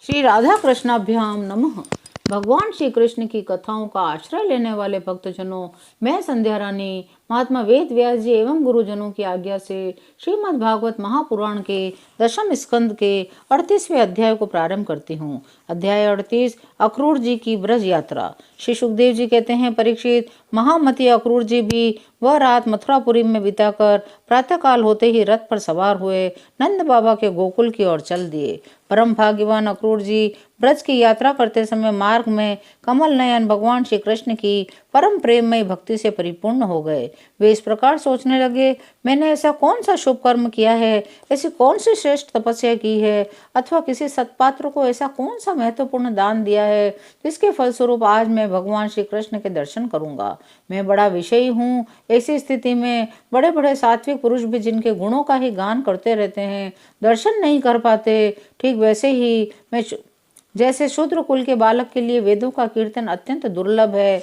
श्री राधा कृष्णाभ्याम नमः। भगवान श्री कृष्ण की कथाओं का आश्रय लेने वाले भक्तजनों, मैं संध्या रानी महात्मा वेद व्यास जी एवं गुरुजनों की आज्ञा से श्रीमद् भागवत महापुराण के दशम स्कंद के 38वें अध्याय को प्रारंभ करती हूँ। अध्याय 38, अक्रूर जी की ब्रज यात्रा। श्री सुखदेव जी कहते हैं, परीक्षित, महामती अक्रूर जी भी वह रात मथुरापुरी में बिताकर प्रातःकाल होते ही रथ पर सवार हुए नंद बाबा के गोकुल की ओर चल दिए। परम भाग्यवान अक्रूर जी ब्रज की यात्रा करते समय मार्ग में कमल नयन भगवान श्री कृष्ण की परम प्रेममय भक्ति से परिपूर्ण हो गए। वे इस प्रकार सोचने लगे, मैंने ऐसा कौन सा शुभ कर्म किया है, ऐसी कौन सी श्रेष्ठ तपस्या की है, अथवा किसी सत्पात्र को ऐसा कौन सा महत्वपूर्ण दान दिया है जिसके फलस्वरूप आज मैं भगवान श्री कृष्ण के दर्शन करूंगा। मैं बड़ा विषयी हूँ। ऐसी स्थिति में बड़े बड़े सात्विक पुरुष भी जिनके गुणों का ही गान करते रहते हैं, दर्शन नहीं कर पाते। ठीक वैसे ही मैं जैसे शूद्र कुल के बालक के लिए वेदों का कीर्तन अत्यंत दुर्लभ है,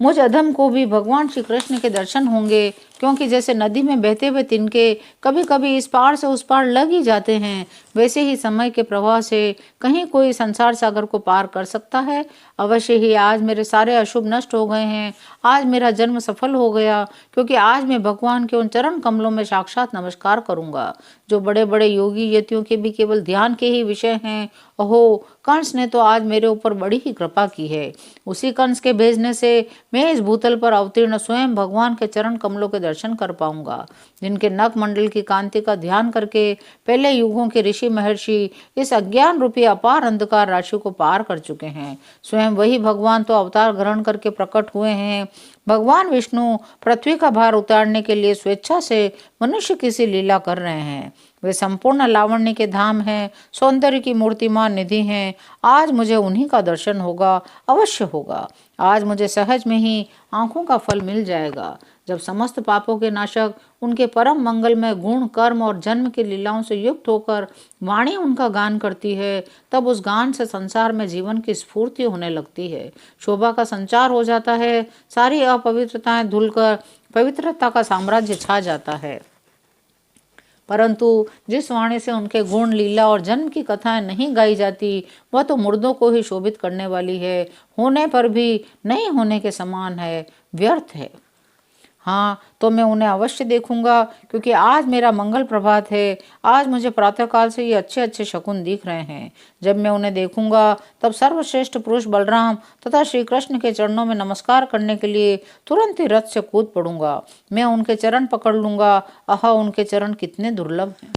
मुझ अधम को भी भगवान श्री कृष्ण के दर्शन होंगे, क्योंकि जैसे नदी में बहते हुए तिनके कभी कभी इस पार से उस पार लग ही जाते हैं, वैसे ही समय के प्रवाह से कहीं कोई संसार सागर को पार कर सकता है। अवश्य ही आज मेरे सारे अशुभ नष्ट हो गए हैं। आज मेरा जन्म सफल हो गया, क्योंकि आज मैं भगवान के उन चरण कमलों में साक्षात नमस्कार करूंगा जो बड़े बड़े योगी यतियों के भी केवल ध्यान के ही विषय हैं। ओहो, कंस ने तो आज मेरे ऊपर बड़ी ही कृपा की है। उसी कंस के भेजने से मैं इस भूतल पर अवतीर्ण स्वयं भगवान के चरण कमलों के दर्शन कर पाऊंगा, जिनके नख मंडल की कांति का ध्यान करके पहले युगों के ऋषि महर्षि इस अज्ञान रूपी अपार अंधकार राशि को पार कर चुके हैं। स्वयं वही भगवान तो अवतार ग्रहण करके प्रकट हुए हैं। भगवान विष्णु पृथ्वी का भार उतारने के लिए स्वेच्छा से मनुष्य की सी लीला कर रहे हैं। वे संपूर्ण लावण्य के धाम हैं, सौंदर्य की मूर्तिमान निधि हैं। आज मुझे उन्हीं का दर्शन होगा, अवश्य होगा। आज मुझे सहज में ही आंखों का फल मिल जाएगा। जब समस्त पापों के नाशक उनके परम मंगलमय गुण, कर्म और जन्म की लीलाओं से युक्त होकर वाणी उनका गान करती है, तब उस गान से संसार में जीवन की स्फूर्ति होने लगती है, शोभा का संचार हो जाता है, सारी अपवित्रताएं धुलकर पवित्रता का साम्राज्य छा जाता है। परंतु जिस वाणी से उनके गुण, लीला और जन्म की कथाएं नहीं गाई जाती, वह तो मुर्दों को ही शोभित करने वाली है, होने पर भी नहीं होने के समान है, व्यर्थ है। हाँ, तो मैं उन्हें अवश्य देखूंगा, क्योंकि आज मेरा मंगल प्रभात है। आज मुझे प्रातःकाल से ये अच्छे अच्छे शकुन दिख रहे हैं। जब मैं उन्हें देखूंगा तब सर्वश्रेष्ठ पुरुष बलराम तथा श्री कृष्ण के चरणों में नमस्कार करने के लिए तुरंत ही रथ से कूद पड़ूंगा। मैं उनके चरण पकड़ लूंगा। आह, उनके चरण कितने दुर्लभ हैं।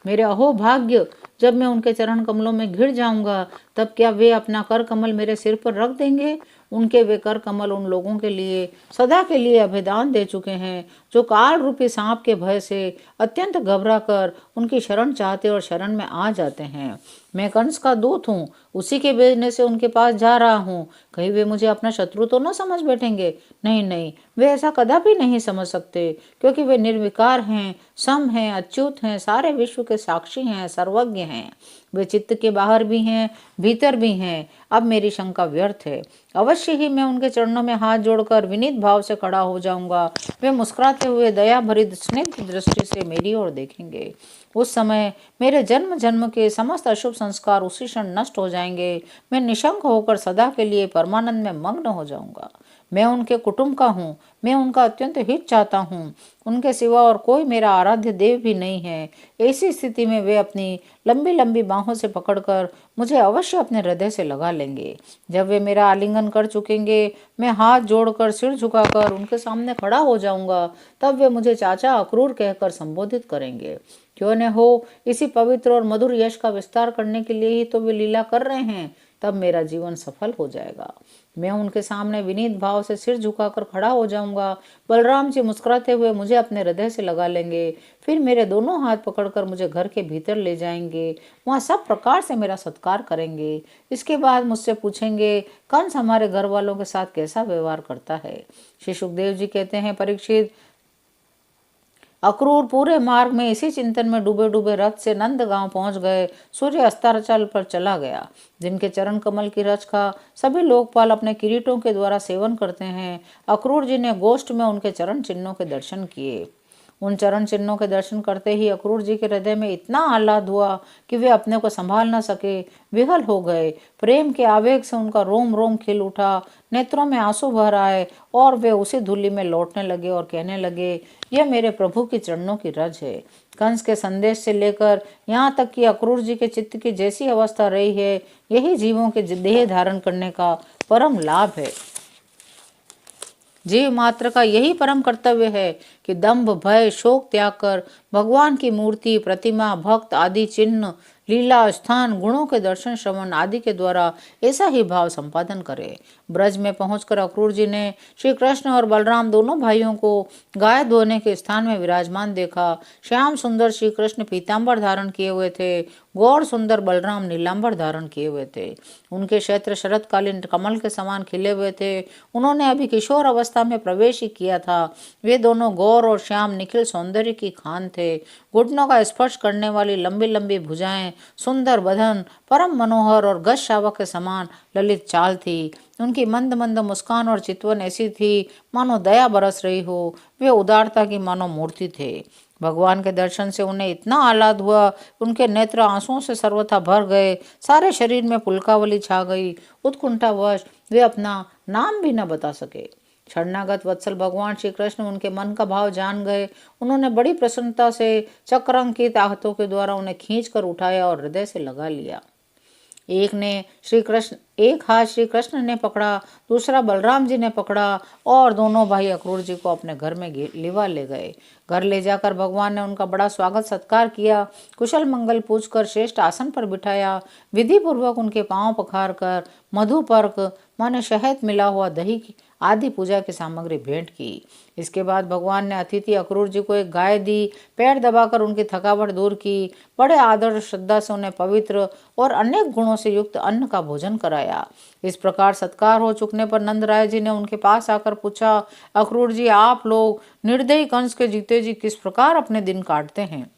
मेरे अहो भाग्य, जब मैं उनके चरण कमलों में घिर जाऊंगा तब क्या वे अपना कर कमल मेरे सिर पर रख देंगे। उनके वे कर कमल उन लोगों के लिए सदा के लिए अभेदान दे चुके हैं जो काल रूपी सांप के भय से अत्यंत घबरा कर उनकी शरण चाहते और शरण में आ जाते हैं। मैं कंस का दूत हूँ, उसी के भेजने से उनके पास जा रहा हूँ। कहीं वे मुझे अपना शत्रु तो न समझ बैठेंगे। नहीं नहीं, वे ऐसा कदापि नहीं समझ सकते, क्योंकि वे निर्विकार हैं, सम हैं, अच्युत हैं, सारे विश्व के साक्षी हैं, सर्वज्ञ हैं। वे चित्त के बाहर भी हैं, भीतर भी हैं। अब मेरी शंका व्यर्थ है। अवश्य ही मैं उनके चरणों में हाथ जोड़कर विनीत भाव से खड़ा हो जाऊंगा। वे मुस्कुराते हुए दया भरी स्निग्ध दृष्टि से मेरी ओर देखेंगे। उस समय मेरे जन्म जन्म के समस्त अशुभ संस्कार उसी क्षण नष्ट हो जाएंगे। मैं निशंक होकर सदा के लिए परमानंद में मग्न हो जाऊंगा। मैं उनके कुटुंब का हूँ, मैं उनका अत्यंत हित चाहता हूँ। उनके सिवा और कोई मेरा आराध्य देव भी नहीं है। ऐसी स्थिति में वे अपनी लंबी लंबी बाहों से पकड़कर मुझे अवश्य अपने हृदय से लगा लेंगे। जब वे मेरा आलिंगन कर चुकेंगे, मैं हाथ जोड़कर सिर झुकाकर उनके सामने खड़ा हो जाऊंगा। तब वे मुझे चाचा अक्रूर कहकर संबोधित करेंगे। क्यों न हो, इसी पवित्र और मधुर यश का विस्तार करने के लिए ही तो वे लीला कर रहे हैं। तब मेरा जीवन सफल हो जाएगा। मैं उनके सामने विनीत भाव से सिर झुकाकर खड़ा हो जाऊंगा। बलराम जी मुस्कुराते हुए मुझे अपने हृदय से लगा लेंगे। फिर मेरे दोनों हाथ पकड़कर मुझे घर के भीतर ले जाएंगे। वहाँ सब प्रकार से मेरा सत्कार करेंगे। इसके बाद मुझसे पूछेंगे, कंस हमारे घर वालों के साथ कैसा व्यवहार करता है। श्री सुखदेव जी कहते हैं, परीक्षित, अक्रूर पूरे मार्ग में इसी चिंतन में डूबे डूबे रथ से नंद गांव पहुंच गए। सूर्य अस्ताचल पर चला गया। जिनके चरण कमल की रच का सभी लोकपाल अपने किरीटों के द्वारा सेवन करते हैं, अक्रूर जी ने गोष्ठ में उनके चरण चिन्हों के दर्शन किए। उन चरण चिन्हों के दर्शन करते ही अक्रूर जी के हृदय में इतना आह्लाद हुआ कि वे अपने को संभाल न सके, विहल हो गए। प्रेम के आवेग से उनका रोम रोम खिल उठा, नेत्रों में आंसू भर आए और वे उसी धूलि में लौटने लगे और कहने लगे, यह मेरे प्रभु की चरणों की रज है। कंस के संदेश से लेकर यहाँ तक कि अक्रूर जी के चित्त की जैसी अवस्था रही है, यही जीवों के देह धारण करने का परम लाभ है। जीव मात्र का यही परम कर्तव्य है कि दंभ, भय, शोक त्याग कर भगवान की मूर्ति, प्रतिमा, भक्त आदि चिन्ह, लीला, स्थान, गुणों के दर्शन, श्रवण आदि के द्वारा ऐसा ही भाव संपादन करे। ब्रज में पहुंचकर अक्रूर जी ने श्री कृष्ण और बलराम दोनों भाइयों को गाय धोने के स्थान में विराजमान देखा। श्याम सुंदर श्री कृष्ण पीताम्बर धारण किए हुए थे, गौर सुंदर बलराम नीलांबर धारण किए हुए थे। उनके क्षेत्र शरतकालीन कमल के समान खिले हुए थे। उन्होंने अभी किशोर अवस्था में प्रवेश ही किया था। वे दोनों गौर और श्याम निखिल सौंदर्य की खान थे। घुटनों का स्पर्श करने वाली लंबी लंबी भुजाएं, सुंदर बदन, परम मनोहर और गज शावक के समान ललित चाल थी। उनकी मंद मंद मुस्कान और चितवन ऐसी थी मानो दया बरस रही हो। वे उदारता की मानो मूर्ति थे। भगवान के दर्शन से उन्हें इतना आह्लाद हुआ, उनके नेत्र आंसुओं से सर्वथा भर गए, सारे शरीर में पुलकावली छा गई। उत्कुंठावश वे अपना नाम भी न बता सके। शरणागत वत्सल भगवान श्री कृष्ण उनके मन का भाव जान गए। उन्होंने बड़ी प्रसन्नता से चक्रांकित हाथों के द्वारा उन्हें खींच कर उठाया और हृदय से लगा लिया। एक हाथ श्री कृष्ण ने पकड़ा, दूसरा बलराम जी ने पकड़ा और दोनों भाई अक्रूर जी को अपने घर में लिवा ले गए। घर ले जाकर भगवान ने उनका बड़ा स्वागत सत्कार किया, कुशल मंगल पूछकर श्रेष्ठ आसन पर बिठाया, विधि पूर्वक उनके पांव पखार कर मधुपर्क माने शहद मिला हुआ दही आदि पूजा की सामग्री भेंट की। इसके बाद भगवान ने अतिथि अक्रूर जी को एक गाय दी, पैर दबाकर उनकी थकावट दूर की, बड़े आदर और श्रद्धा से उन्हें पवित्र और अनेक गुणों से युक्त अन्न का भोजन कराया। इस प्रकार सत्कार हो चुकने पर नंद राय जी ने उनके पास आकर पूछा, अक्रूर जी, आप लोग निर्दयी कंस के जीते जी किस प्रकार अपने दिन काटते हैं?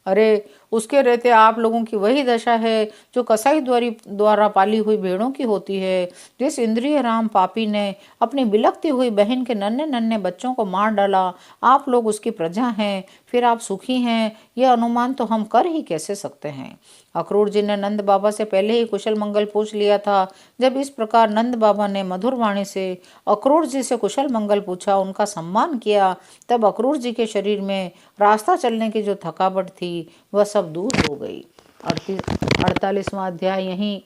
अरे, उसके रहते आप लोगों की वही दशा है जो कसाई द्वारा पाली हुई भेड़ों की होती है। जिस इंद्रिय राम पापी ने अपनी बिलखती हुई बहन के नन्हे नन्हे बच्चों को मार डाला, आप लोग उसकी प्रजा हैं, फिर आप सुखी हैं, यह अनुमान तो हम कर ही कैसे सकते हैं। अक्रूर जी ने नंद बाबा से पहले ही कुशल मंगल पूछ लिया था। जब इस प्रकार नंद बाबा ने मधुर वाणी से अक्रूर जी से कुशल मंगल पूछा, उनका सम्मान किया, तब अक्रूर जी के शरीर में रास्ता चलने की जो थकावट थी वह सब दूर हो गई। 38वां अध्याय यहीं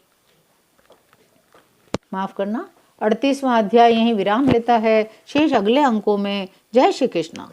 माफ करना 38वां अध्याय यहीं विराम लेता है। शेष अगले अंकों में। जय श्री कृष्ण।